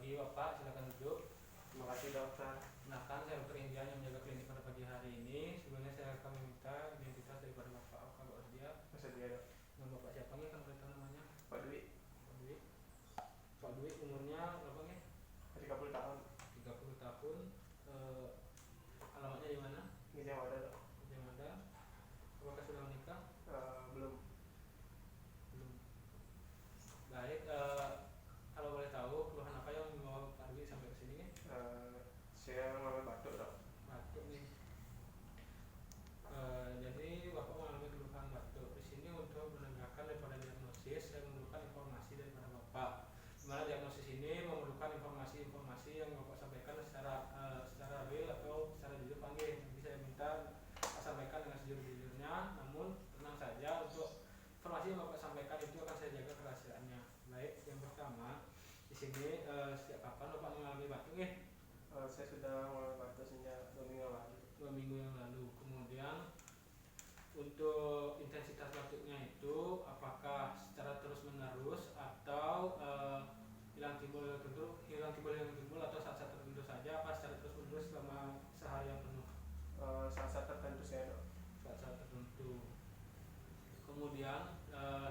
pagi Bapak, silakan duduk. Terima kasih dokter. Kenalkan, saya Dr. Indian yang menjaga klinik pada pagi hari ini. Sebelumnya saya akan meminta identitas daripada Bapak. Apakah Bapak bersedia? Bersedia dok. Nama Bapak siapa nih? Kan boleh tahu namanya? Pak Dwi, Pak Dwi. Pak Dwi umurnya berapa nih? 30 tahun. 30 tahun. Eh, Alamatnya di mana? Gijah Mada dok. Di mana? Apakah sudah menikah? Belum. Belum. Baik. Kalau boleh tahu keluhan apa yang membawa Pak Dwi sampai ke sini nih? Saya mengalami batuk dok. Batuk nih. Jadi Bapak mengalami keluhan batuk. Di sini untuk menegakkan daripada diagnosis, saya memerlukan informasi daripada Bapak. Di mana diagnosis ini memerlukan informasi-informasi yang Bapak sampaikan secara real atau secara jujur panggil. Jadi saya minta Bapak sampaikan dengan sejujur-jujurnya. Namun tenang saja, untuk informasi yang Bapak sampaikan itu akan saya jaga kerahasiaannya. Baik, yang pertama di sini sejak kapan Bapak mengalami batuk nih? Saya sudah mengalami batuk sejak 2 minggu yang lalu. 2 minggu yang lalu. Kemudian untuk intensitas batuknya itu apakah secara terus menerus atau hilang timbul atau saat-saat tertentu saja, apa secara terus menerus selama seharian penuh? Saat-saat tertentu saya dok. Saat-saat tertentu. Kemudian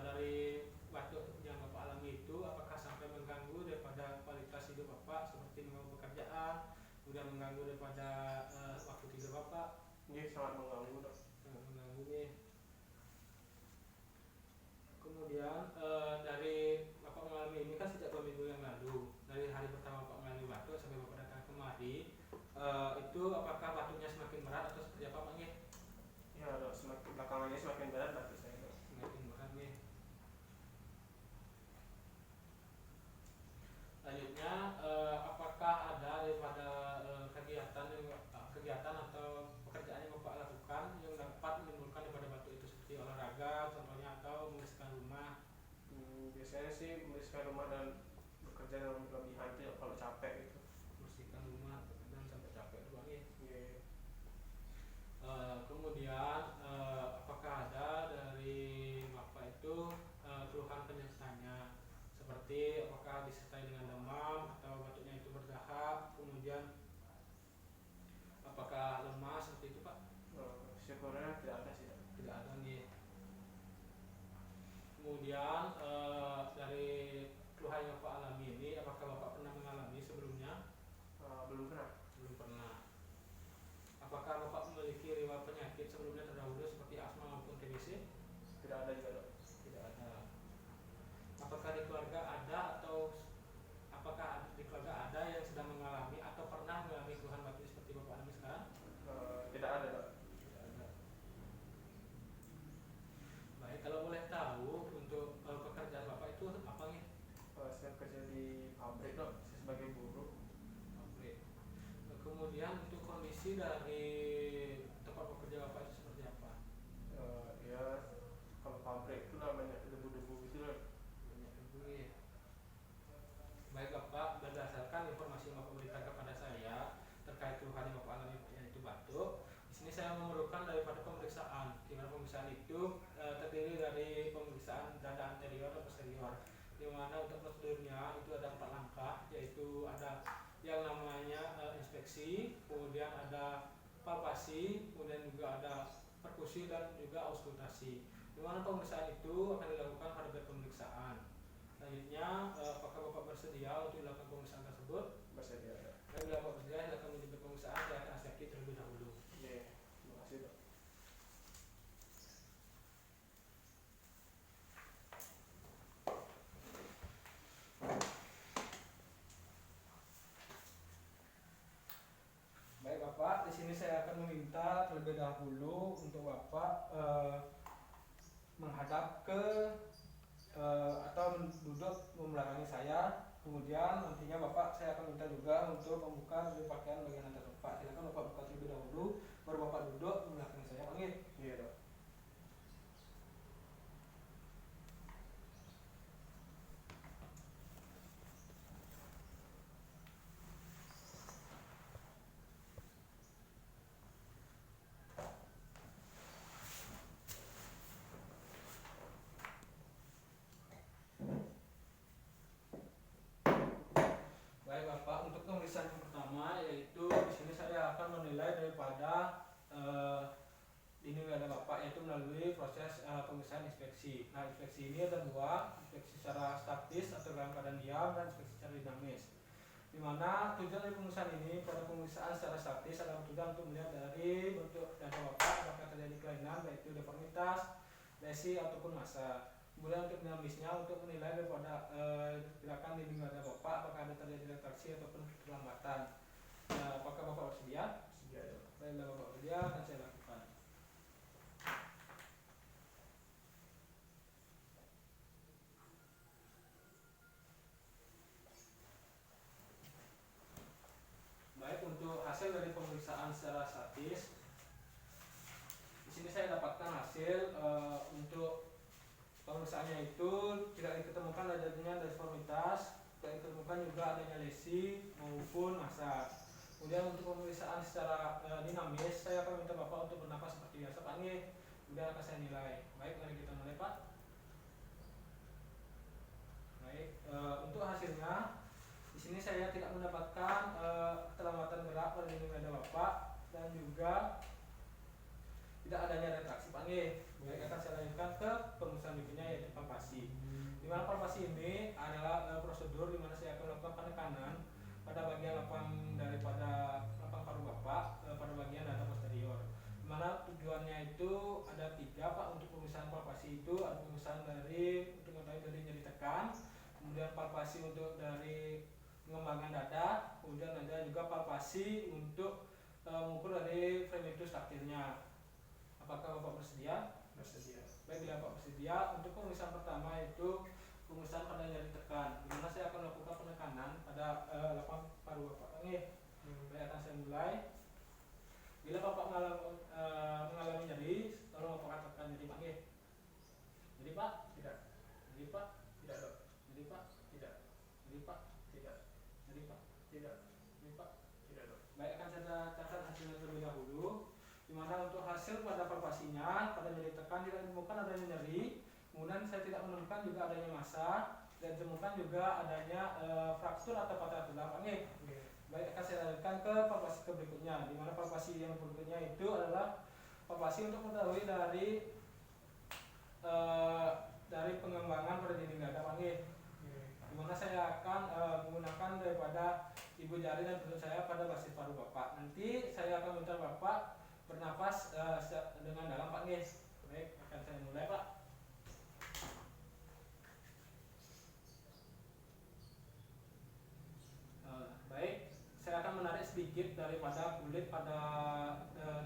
dari batuk yang Bapak alami itu apakah sampai mengganggu daripada kualitas hidup Bapak seperti mengganggu pekerjaan, kemudian mengganggu daripada waktu tidur Bapak? Ini sangat mengganggu dok. Mengganggu nih. Kemudian dari Bapak mengalami ini kan sejak 2 minggu yang lalu. Dari hari pertama Bapak mengalami batuk sampai Bapak datang kemari, itu apakah batuknya semakin berat atau seperti apa Pak? Ya dok, belakangan ini semakin berat batuk saya dok. Semakin berat nih. Selanjutnya, apakah ada daripada kegiatan atau pekerjaan yang Bapak lakukan yang dapat menimbulkan daripada batuk itu, seperti olahraga contohnya atau membersihkan rumah? Biasanya sih membersihkan rumah dan bekerja dengan berlebihan tuh kalau capek gitu. Bersihkan rumah dan sampai capek doang ya. Yeah. Kemudian apakah ada dari Bapak itu keluhan penyertanya, seperti apakah disertai dengan demam atau batuknya itu berdahak, kemudian apakah lemas seperti itu Pak? Syukurnya tidak ada sih dok. Tidak ada nih. Kemudian dari keluhan yang Bapak alami ini, apakah Bapak pernah mengalami sebelumnya? Belum pernah. Belum pernah. Apakah Bapak memiliki riwayat penyakit sebelumnya terdahulu seperti asma maupun TBC? Tidak ada juga dok. Tidak ada. Apakah di keluarga ada yang sedang mengalami atau pernah mengalami keluhan batuk seperti Bapak alami sekarang? Tidak ada dok. Tidak ada. Baik, kalau boleh tahu untuk pekerjaan Bapak itu apa nih? Saya kerja di pabrik dok, saya sebagai buruh. Pabrik. Kemudian untuk kondisi dari tempat bekerja Bapak itu seperti apa? Ya kalau pabrik itu lah banyak debu-debu gitu dok. Banyak debu ya. Baik Bapak, berdasarkan informasi yang Bapak berikan kepada saya terkait keluhan yang Bapak alami yaitu batuk, di sini saya memerlukan daripada pemeriksaan. Di mana pemeriksaan itu terdiri dari pemeriksaan dada anterior dan posterior. Di mana untuk prosedurnya itu ada 4 langkah, yaitu ada yang namanya inspeksi, kemudian ada palpasi, kemudian juga ada perkusi dan juga auskultasi. Di mana pemeriksaan itu akan dilakukan pada bed pemeriksaan. Selanjutnya, apakah Bapak bersedia untuk dilakukan pemeriksaan tersebut? Bersedia dok. Bila Bapak bersedia, silakan menyebut pemeriksaan. Saya akan asesmen terlebih dahulu. Yeah. Terima kasih dok. Baik Bapak, di sini saya akan meminta terlebih dahulu untuk Bapak menghadap ke atau duduk membelakangi saya. Kemudian nantinya Bapak saya akan minta juga untuk membuka pakaian bagian atas Bapak. Silakan Bapak buka terlebih dahulu, baru Bapak duduk membelakangi saya. Panggil. Iya dok. Baik inspeksi secara dinamis. Di mana tujuan dari pemeriksaan ini pada pemeriksaan secara statis adalah tujuan untuk melihat dari bentuk dada bapak apakah terjadi kelainan baik itu deformitas, lesi ataupun massa. Kemudian untuk dinamisnya untuk menilai daripada gerakan dinding dada bapak apakah ada terjadi retraksi ataupun keterlambatan. Apakah bapak bersedia? Sedia ya. Baiklah bapak bersedia akan saya lakukan. Baik, untuk hasil dari pemeriksaan secara statis, di sini saya dapatkan hasil untuk pemeriksaannya itu tidak ditemukan adanya deformitas, tidak ditemukan juga adanya lesi maupun massa. Kemudian untuk pemeriksaan secara dinamis, saya akan minta bapak untuk bernafas seperti biasa, Pak Nggih. Kemudian akan saya nilai. Baik, mari kita mulai, Pak. Baik, untuk hasilnya. Di sini saya tidak mendapatkan keterlambatan gerak pada dinding dada bapak dan juga tidak adanya retraksi, Pak Nggih. Baik, akan saya lanjutkan ke pemeriksaan berikutnya yaitu palpasi. Di mana palpasi ini adalah prosedur di mana saya akan melakukan penekanan pada bagian lapang daripada lapang paru bapak pada bagian dada posterior. Di mana tujuannya itu ada 3, Pak. Untuk pemeriksaan palpasi itu ada pemeriksaan dari untuk mengetahui dari nyeri tekan, kemudian palpasi untuk dari pengembangan dada, kemudian ada juga palpasi untuk mengukur dari fremitus taktilnya. Apakah bapak bersedia? Bersedia. Baik, bila bapak bersedia, untuk pemeriksaan pertama itu pemeriksaan pada nyeri tekan, di mana saya akan melakukan penekanan pada lapang paru bapak. Baik, akan saya mulai. Bila bapak mengalami nyeri, tolong bapak katakan nyeri, Pak. Nyeri, Pak? Tidak. Nyeri, Pak? Tidak dok. Nyeri, Pak? Tidak. Nyeri, Pak? Tidak. Nyeri, Pak? Tidak. Nyeri, Pak? Tidak dok. Baik, akan saya catat hasilnya terlebih dahulu. Di mana untuk hasil pada palpasinya pada nyeri tekan tidak ditemukan adanya nyeri, kemudian saya tidak menemukan juga adanya massa dan ditemukan juga adanya fraktur atau patah tulang, Pak. Baik, akan saya lanjutkan ke palpasi berikutnya, di mana palpasi yang berikutnya itu adalah palpasi untuk mengetahui dari pengembangan pada dinding dada, Pak. Di mana saya akan menggunakan daripada ibu jari dan tunjuk saya pada basis paru bapak. Nanti saya akan minta bapak bernafas dengan dalam, Pak. Baik, akan saya mulai, Pak. Baik, saya akan menarik sedikit daripada kulit pada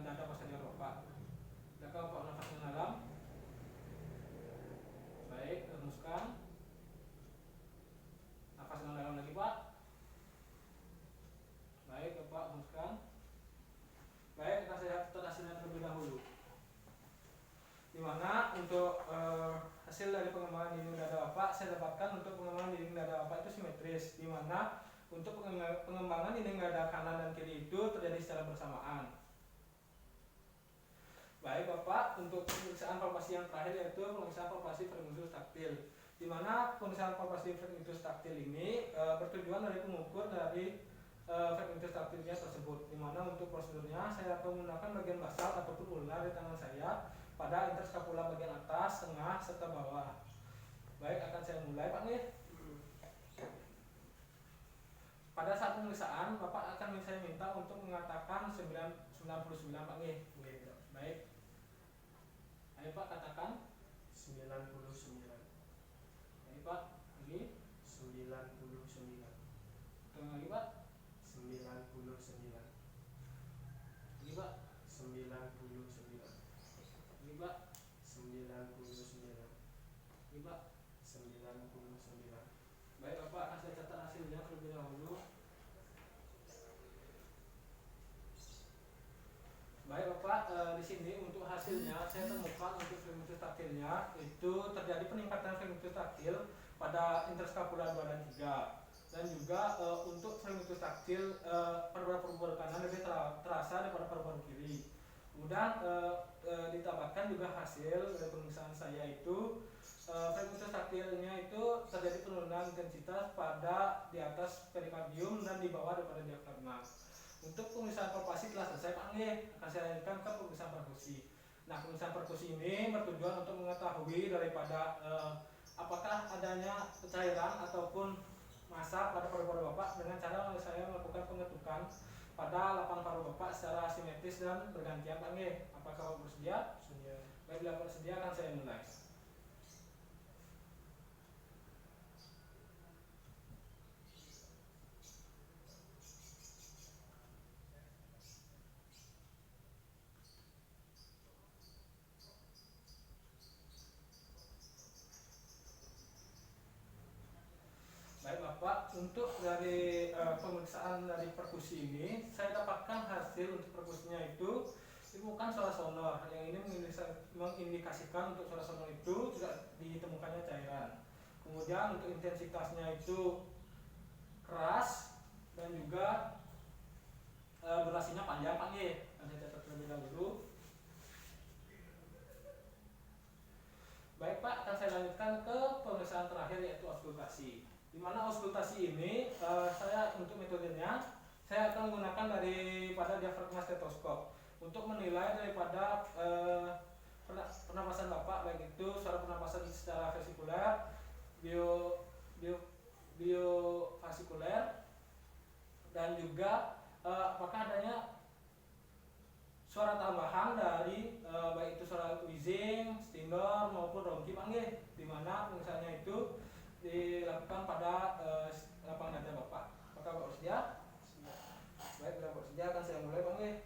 dada posterior bapak. Silakan bapak nafas dengan dalam. Baik, hembuskan. Nafas dengan dalam lagi, Pak. Baik, bapak hembuskan. Baik, akan saya catat hasilnya terlebih dahulu. Di mana untuk hasil dari pengembangan dinding dada bapak, saya dapatkan untuk pengembangan dinding dada bapak itu simetris, di mana untuk pengembangan dinding dada kanan dan kiri itu terjadi secara bersamaan. Baik, bapak, untuk pemeriksaan palpasi yang terakhir yaitu pemeriksaan palpasi fremitus taktil, di mana pemeriksaan palpasi fremitus taktil ini bertujuan dari pengukur dari fremitus taktilnya tersebut, di mana untuk prosedurnya saya akan menggunakan bagian basal ataupun ulnar di tangan saya pada interskapula bagian atas, tengah, serta bawah. Baik, akan saya mulai, Pak. Pada saat pemeriksaan, bapak akan saya minta untuk mengatakan 99, Pak. Baik. Ayo, Pak, katakan 99. Baik, Pak. Lagi 99. Tengah lagi, Pak. 99. Lagi, Pak. 99. Lagi, Pak. 99. Lagi, Pak. 99. Baik, bapak akan saya catat hasilnya terlebih dahulu. Baik, bapak, di sini untuk hasilnya saya temukan untuk fremitus taktilnya itu terjadi peningkatan fremitus taktil pada interskapula 2 dan 3, dan juga untuk fremitus taktil paru-paru kanan lebih terasa daripada paru-paru kiri. Kemudian ditambahkan juga hasil dari pemeriksaan saya itu fremitus taktilnya itu terjadi penurunan intensitas pada di atas perikardium dan di bawah daripada diafragma. Untuk pemeriksaan palpasi telah selesai, Pak. Akan saya lanjutkan ke pemeriksaan perkusi. Nah, pemeriksaan perkusi ini bertujuan untuk mengetahui daripada apakah adanya cairan ataupun massa pada paru-paru Bapak dengan cara saya melakukan pengetukan pada 8 paru Bapak secara simetris dan bergantian Pak nggih. Apakah Bapak bersedia? Bersedia. Baik, bila Bapak bersedia akan saya mulai. Baik Bapak, untuk dari pemeriksaan dari perkusi ini, saya dapatkan hasil untuk perkusinya itu bukan suara sonor. Yang ini mengindikasikan untuk suara sonor itu tidak ditemukannya cairan. Kemudian untuk intensitasnya itu keras dan juga durasinya panjang Pak nggih. Saya catat terlebih dahulu. Baik Pak, akan saya lanjutkan ke pemeriksaan terakhir yaitu auskultasi. Di mana auskultasi ini saya untuk metodenya saya akan menggunakan daripada diafragma stetoskop untuk menilai daripada pernapasan Bapak, baik itu suara pernapasan secara vesikuler, biofasikuler, dan juga apakah adanya suara tambahan dari baik itu suara wheezing, stinger maupun ronki Pak nggih, di mana pemeriksaannya itu dilakukan pada lapang dada Bapak. Apakah Bapak bersedia? Baik, bila Bapak bersedia akan saya mulai Pak nggih.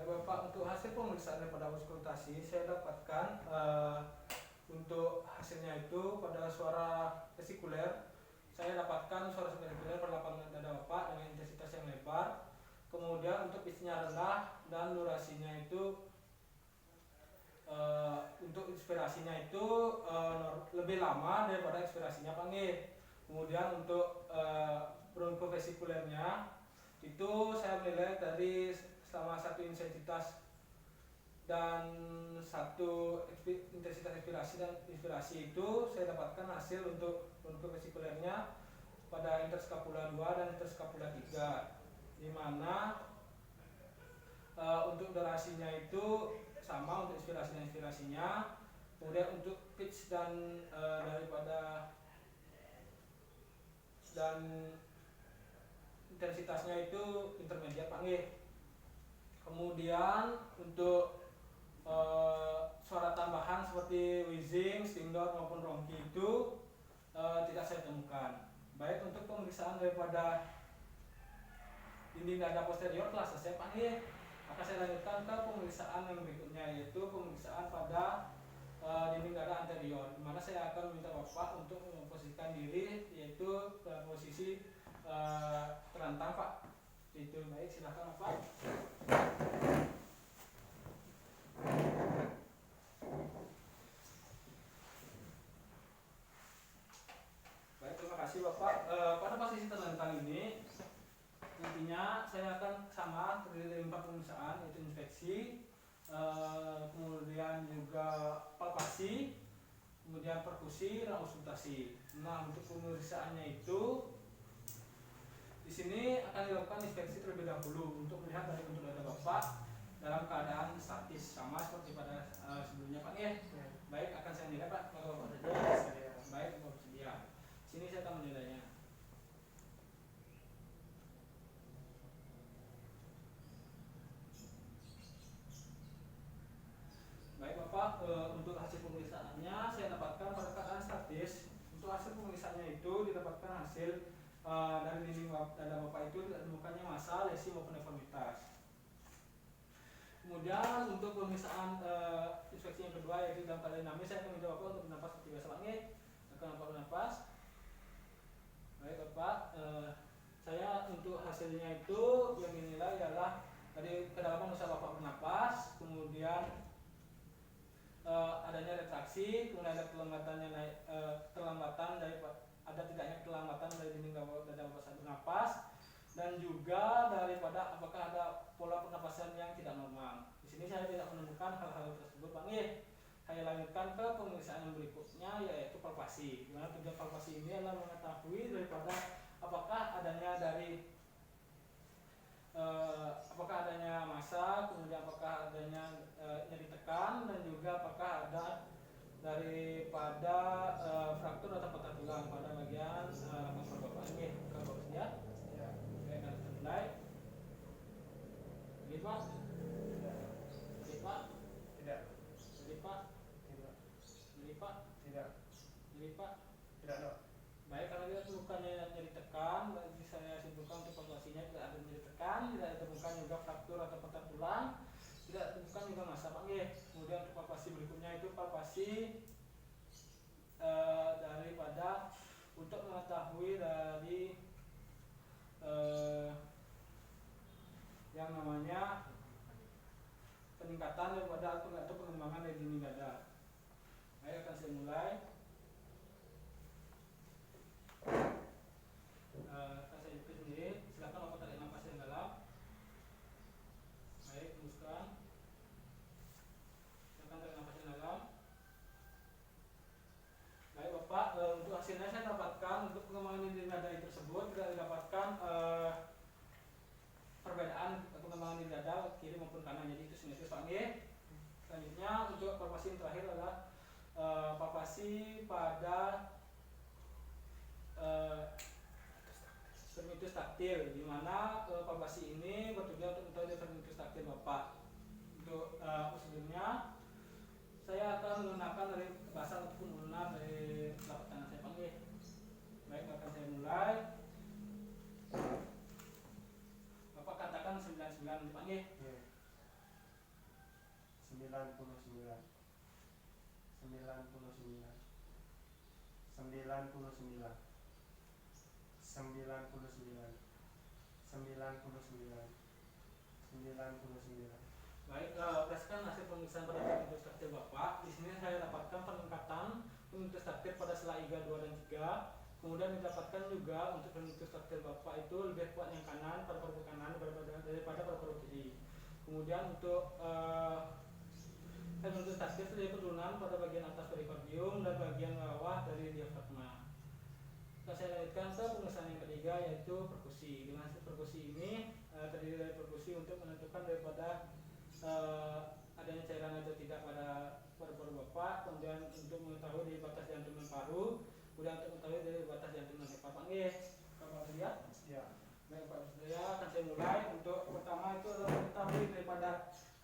Bapak, untuk hasil pemeriksaan daripada auskultasi saya dapatkan untuk hasilnya itu pada suara vesikuler saya dapatkan suara vesikuler pada lapang dada Bapak dengan intensitas yang lebar. Kemudian untuk pitch-nya rendah dan durasinya itu untuk inspirasinya itu lebih lama daripada ekspirasinya Pak nggih. Kemudian untuk bronkofesikulernya itu saya menilai dari selama satu intensitas dan satu intensitas ekspirasi dan inspirasi itu saya dapatkan hasil untuk bronkofesikulernya pada interskapula 2 dan interskapula 3, di mana untuk durasinya itu sama untuk inspirasi dan inspirasinya. Kemudian untuk pitch dan daripada dan intensitasnya itu intermediate Pak nggih. Kemudian untuk suara tambahan seperti wheezing, stinger maupun ronki itu tidak saya temukan. Baik, untuk pemeriksaan daripada dinding dada posterior telah selesai Pak nggih. Maka saya lanjutkan ke pemeriksaan yang berikutnya yaitu pemeriksaan pada dinding dada anterior, di mana saya akan meminta Bapak untuk memposisikan diri yaitu pada posisi terlentang Pak. Itu baik, silakan Bapak. Baik, terima kasih Bapak. Pada posisi terlentang ini intinya saya akan sama terdiri dari 4 pemeriksaan yaitu inspeksi, kemudian juga palpasi, kemudian perkusi dan auskultasi. Nah, untuk pemeriksaannya itu di sini akan dilakukan inspeksi terlebih dahulu untuk melihat dari bentuk dada Bapak dalam keadaan statis sama seperti pada sebelumnya Pak nggih. Baik, akan saya nilai Pak kalau Bapak bersedia. Baik, Bapak bersedia. Sini saya akan menilainya. Baik Bapak, untuk hasil pemeriksaannya saya dapatkan pada keadaan statis. Untuk hasil pemeriksaannya itu didapatkan hasil dari dinding dada Bapak itu tidak ditemukannya massa, lesi maupun deformitas. Kemudian untuk pemeriksaan inspeksi yang kedua yaitu dalam keadaan dinamis, saya akan minta Bapak untuk bernafas seperti biasa Pak nggih. Akan Bapak bernafas. Baik Bapak, saya untuk hasilnya itu yang dinilai adalah dari kedalaman usaha Bapak bernapas, kemudian adanya retraksi, kemudian ada kelematannya terlambatan dari ada tidaknya kelambatan dari dinding dada Bapak saat bernapas, dan juga daripada apakah ada pola pernapasan yang tidak normal. Di sini saya tidak menemukan hal-hal tersebut, Pak. Saya lanjutkan ke pemeriksaan yang berikutnya, yaitu palpasi. Di mana tujuan palpasi ini adalah mengetahui daripada apakah adanya apakah adanya massa, kemudian apakah adanya nyeri tekan, dan juga apakah ada daripada fraktur atau patah tulang pada bagian kepala Bapak. Kalau Bapak sedia, saya akan mulai. Jadi Pak, jadi Pak, Tidak. jadi Pak, Tidak. jadi Pak, Tidak. jadi Pak. Tidak, Dok. Baik, karena kita temukannya nyeri tekan, berarti saya simpulkan untuk palpasinya tidak ada nyeri tekan, tidak ditemukan juga fraktur atau patah tulang, tidak ditemukan juga massa, Pak. Kemudian untuk palpasi berikutnya itu palpasi daripada untuk mengetahui dari yang namanya peningkatan daripada atau pengembangan dari dinding dada. Baik, akan saya mulai. Akan saya ikuti sendiri. Silakan Bapak tarik nafas yang dalam. Baik, teruskan. Silakan tarik nafas yang dalam. Baik Bapak, untuk hasilnya saya dapatkan untuk pengembangan dinding dada tersebut tidak didapatkan perbedaan pengembangan dinding dada kiri maupun kanan, jadi itu simetris, Pak. Selanjutnya untuk palpasi yang terakhir adalah palpasi pada vermitus taktil, di mana palpasi ini bertujuan untuk mengetahui vermitus taktil Bapak. Untuk prosedurnya saya akan menggunakan dari basal ataupun lunar dari telapak tangan saya, Pak. Baik, akan saya mulai. Bapak katakan 99, Pak. 99. 99. Baik, berdasarkan hasil pemeriksaan pada vermitus taktil Bapak, di sini saya dapatkan peningkatan vermitus taktil pada sela iga 2 dan 3. Kemudian didapatkan juga untuk vermitus taktil Bapak itu lebih kuat yang kanan, paru-paru kanan daripada paru-paru kiri. Kemudian untuk vermitus taktil terjadi penurunan pada bagian atas perikardium dan bagian bawah dari diafragma. Saya lanjutkan ke pemeriksaan yang ketiga, yaitu perkusi. Dengan hasil perkusi ini terdiri dari perkusi untuk menentukan daripada adanya cairan atau tidak pada paru-paru Bapak, kemudian untuk mengetahui dari batas jantung dan paru, kemudian untuk mengetahui dari batas jantung dan Bapak. Bapak lihat? Ya. Baik, Pak Surya, akan saya mulai. Untuk pertama itu adalah mengetahui daripada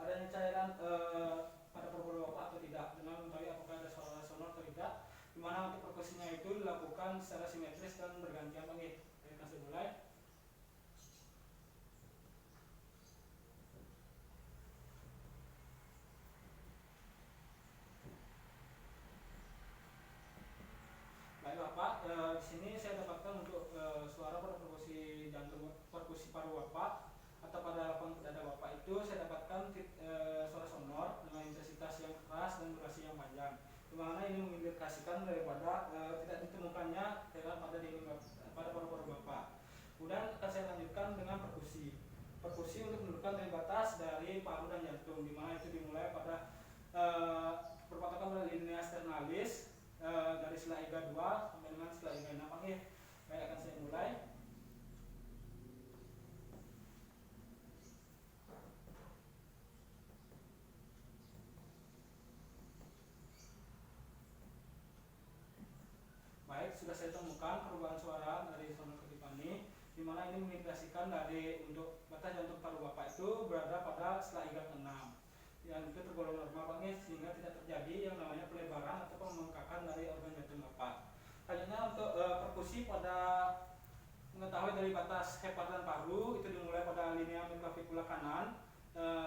adanya cairan pada paru-paru Bapak atau tidak, dengan mengetahui apakah ada suara sonor atau tidak, di mana untuk perkusinya itu dilakukan secara simetris dan bergantian, Pak. Baik, akan saya mulai. Baik Bapak, di sini saya dapatkan untuk suara pada perkusi jantung, perkusi paru Bapak atau pada lapang dada Bapak itu saya dapatkan suara sonor dengan intensitas yang keras dan durasi yang panjang. Di mana ini mengindikasikan daripada tidak ditemukannya cairan pada dinding pada paru-paru Bapak. Kemudian akan saya lanjutkan dengan perkusi. Perkusi untuk menentukan dari batas dari paru dan jantung, di mana itu dimulai pada berpatokan pada linea sternalis dari sela iga 2 sampai dengan sela iga 6. Baik, akan saya mulai. Baik, sudah saya temukan perubahan suara dari sonor ketipani, di mana ini mengindikasikan dari untuk batas jantung paru Bapak itu berada pada sela iga 6. Yang itu tergolong normal, Pak, sehingga tidak terjadi yang namanya pelebaran atau pembengkakan dari organ jantung Bapak. Selanjutnya untuk perkusi pada mengetahui dari batas hepatan paru itu dimulai pada linea midclavicular kanan,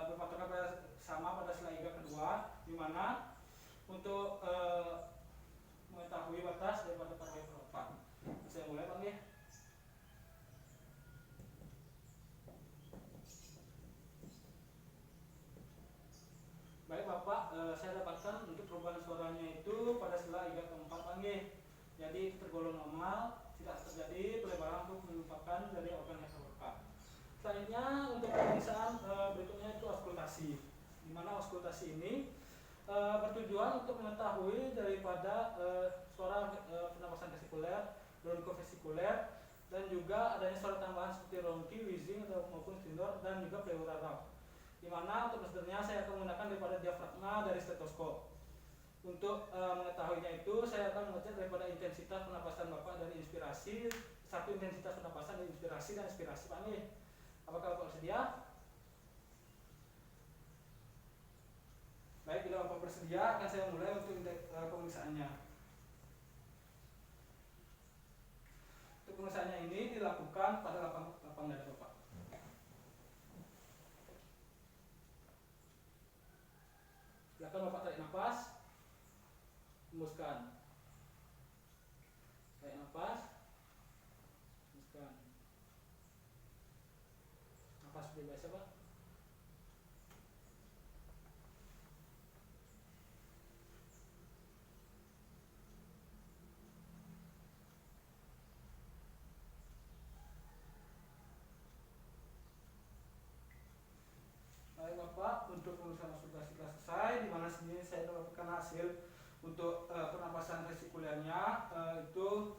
berpatokan pada sama pada sela iga kedua, di mana untuk mengetahui batas daripada paru Bapak. Saya mulai, Pak. saya dapatkan untuk perubahan suaranya itu pada sela hingga keempat panggil. Jadi tergolong normal, tidak terjadi pelebaran untuk melupakan dari organ yang terluka. Selanjutnya untuk pemeriksaan berikutnya itu auskultasi. Di mana auskultasi ini bertujuan untuk mengetahui daripada suara pernapasan vesikuler, bronkovesikuler, dan juga adanya suara tambahan seperti ronki, wheezing maupun stridor dan juga pleural. Di mana untuk meternya saya akan menggunakan daripada diafragma dari stetoskop. Untuk mengetahuinya itu saya akan mengecek daripada intensitas pernapasan Bapak dari inspirasi, satu intensitas pernapasan dari inspirasi dan ekspirasi Pak nih. Apakah Bapak bersedia? Baik, bila Bapak bersedia akan saya mulai untuk pemeriksaannya. Untuk pemeriksaannya ini dilakukan pada lapang dada Bapak. Silakan Bapak tarik nafas, hembuskan. Tarik nafas, hembuskan. Nafas seperti biasa Pak. Baik Bapak, untuk pemeriksaan auskultasi telah selesai, di mana sini saya mendapatkan hasil untuk pernapasan vesikulernya itu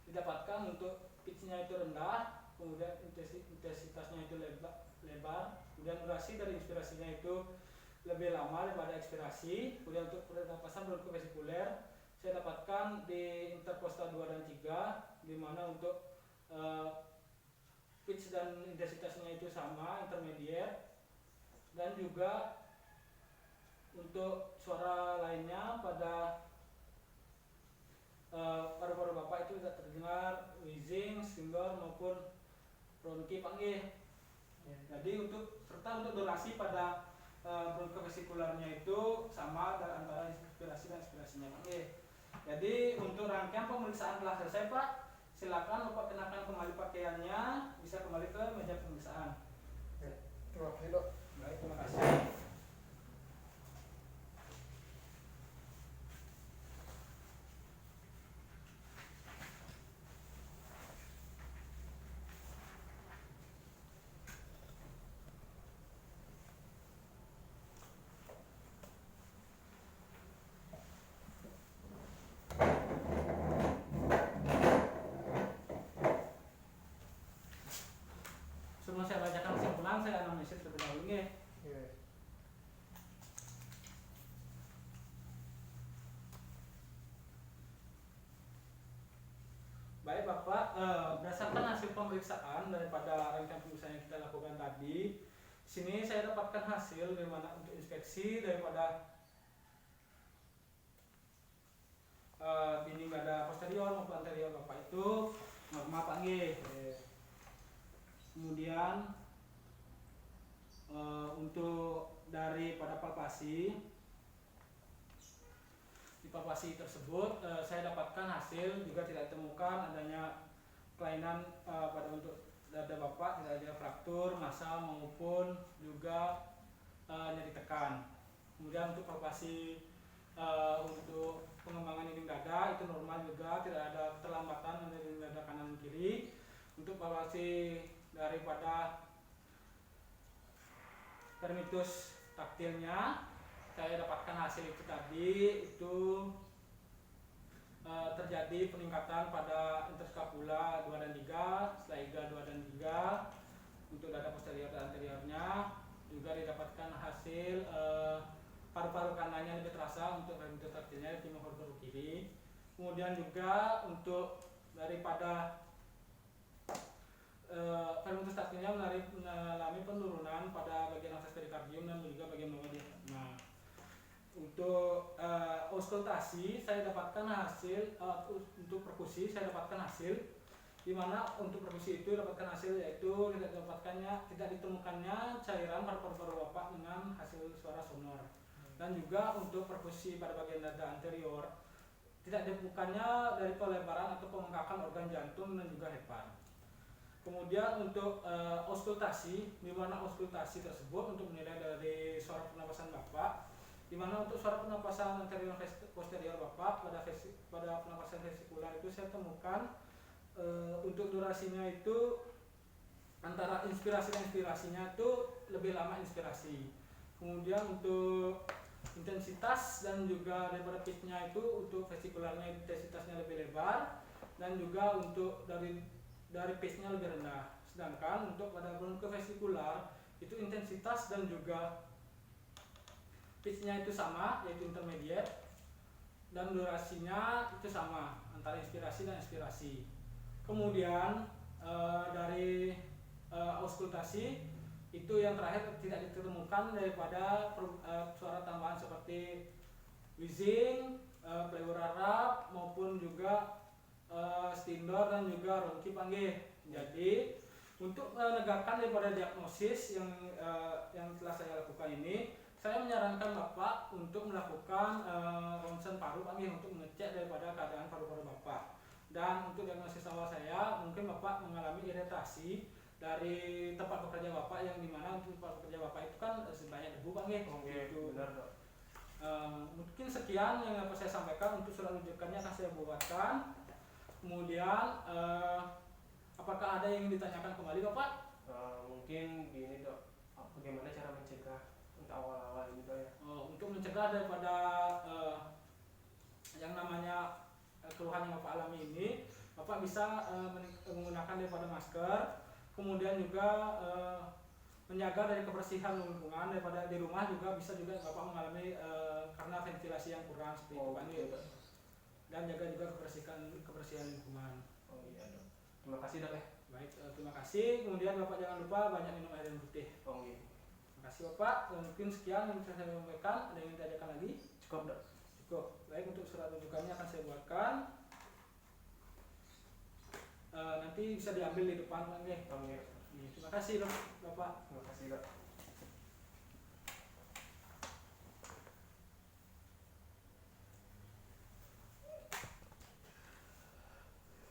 didapatkan untuk pitch-nya itu rendah, kemudian intensitasnya itu lebar, kemudian durasi dari inspirasinya itu lebih lama daripada ekspirasi. Kemudian untuk pernapasan bronkovesikuler saya dapatkan di interkostal 2 dan 3, di mana untuk pitch dan intensitasnya itu sama, intermediate, dan juga untuk suara lainnya pada paru-paru Bapak itu tidak terdengar wheezing, stridor maupun ronki panggil. Jadi untuk durasi pada bronkovesikularnya itu sama antara inspirasi dan ekspirasinya panggil. Jadi untuk rangkaian pemeriksaan telah selesai Pak. Silakan Bapak kenakan kembali pakaiannya, bisa kembali ke meja pemeriksaan. Terima kasih Dok. Baik, terima kasih. Sebelum saya bacakan kesimpulan, saya anamnesis terlebih dahulu nih. Baik Bapak, berdasarkan hasil pemeriksaan daripada rangkaian pemeriksaan yang kita lakukan tadi, sini saya dapatkan hasil dari mana untuk inspeksi daripada dinding dada posterior maupun anterior Bapak itu normal Pak G. Kemudian untuk daripada palpasi, di palpasi tersebut saya dapatkan hasil juga tidak ditemukan adanya kelainan pada untuk dada Bapak, tidak ada fraktur, massa maupun juga nyeri tekan. Kemudian untuk palpasi untuk pengembangan dinding dada itu normal juga, tidak ada keterlambatan dari dinding dada kanan dan kiri. Untuk palpasi daripada termitus taktilnya saya dapatkan hasil itu tadi itu terjadi peningkatan pada interskapula 2 dan 3, slaiga 2 dan 3. Untuk dada posterior dan anteriornya juga didapatkan hasil paru-paru kanannya lebih terasa untuk termitus taktilnya di paru-paru kiri. Kemudian juga untuk daripada termitus taktilnya mengalami penurunan pada bagian akses perikardium dan juga bagian bawah diafragma. Untuk auskultasi saya dapatkan hasil untuk perkusi saya dapatkan hasil, di mana untuk perkusi itu dapatkan hasil yaitu tidak ditemukannya cairan pada paru-paru Bapak dengan hasil suara sonor. Dan juga untuk perkusi pada bagian dada anterior tidak ditemukannya dari pelebaran atau pembengkakan organ jantung dan juga hepan. Kemudian untuk auskultasi, di mana auskultasi tersebut untuk menilai dari suara pernapasan Bapak di mana untuk suara pernapasan anterior posterior Bapak pada pernapasan vesikular itu saya temukan untuk durasinya itu antara inspirasi dan inspirasinya itu lebih lama inspirasi. Kemudian untuk intensitas dan juga daripada pitch-nya itu untuk vesikularnya intensitasnya lebih lebar dan juga untuk dari pitch-nya lebih rendah. Sedangkan untuk pada bronko vesikular itu intensitas dan juga pitch-nya itu sama, yaitu intermediate, dan durasinya itu sama antara inspirasi dan inspirasi. Kemudian dari auskultasi itu yang terakhir tidak ditemukan daripada suara tambahan seperti wheezing, pleural rap maupun juga stindor dan juga ronki panggih. Jadi untuk menegakkan daripada diagnosis yang telah saya lakukan ini, saya menyarankan Bapak untuk melakukan ronsen paru panggih untuk mengecek daripada keadaan paru-paru Bapak. Dan untuk diagnosis awal saya, mungkin Bapak mengalami iritasi dari tempat bekerja Bapak, yang dimana untuk tempat bekerja Bapak itu kan sebanyak debu panggih. Gitu. Benar dok. Mungkin sekian yang dapat saya sampaikan. Untuk surat rujukannya akan saya buatkan. Kemudian apakah ada yang ingin ditanyakan kembali Bapak? Mungkin gini dok, bagaimana cara mencegah untuk awal-awal ini dok ya? Untuk mencegah daripada yang namanya keluhan yang Bapak alami ini, Bapak bisa menggunakan daripada masker, kemudian juga menjaga dari kebersihan lingkungan. Daripada di rumah juga bisa juga Bapak mengalami karena ventilasi yang kurang seperti itu Pak. Gitu. Dan jaga juga kebersihan lingkungan. Oh iya dok. Terima kasih dok ya. Baik, terima kasih. Kemudian Bapak jangan lupa banyak minum air yang putih. Oh iya. Terima kasih Bapak. Mungkin sekian yang bisa saya sampaikan. Ada yang ingin ditanyakan lagi? Cukup dok. Cukup. Baik, untuk surat rujukannya akan saya buatkan. Nanti bisa diambil di depan Pak. Oh iya. Terima kasih dok, Bapak. Terima kasih dok.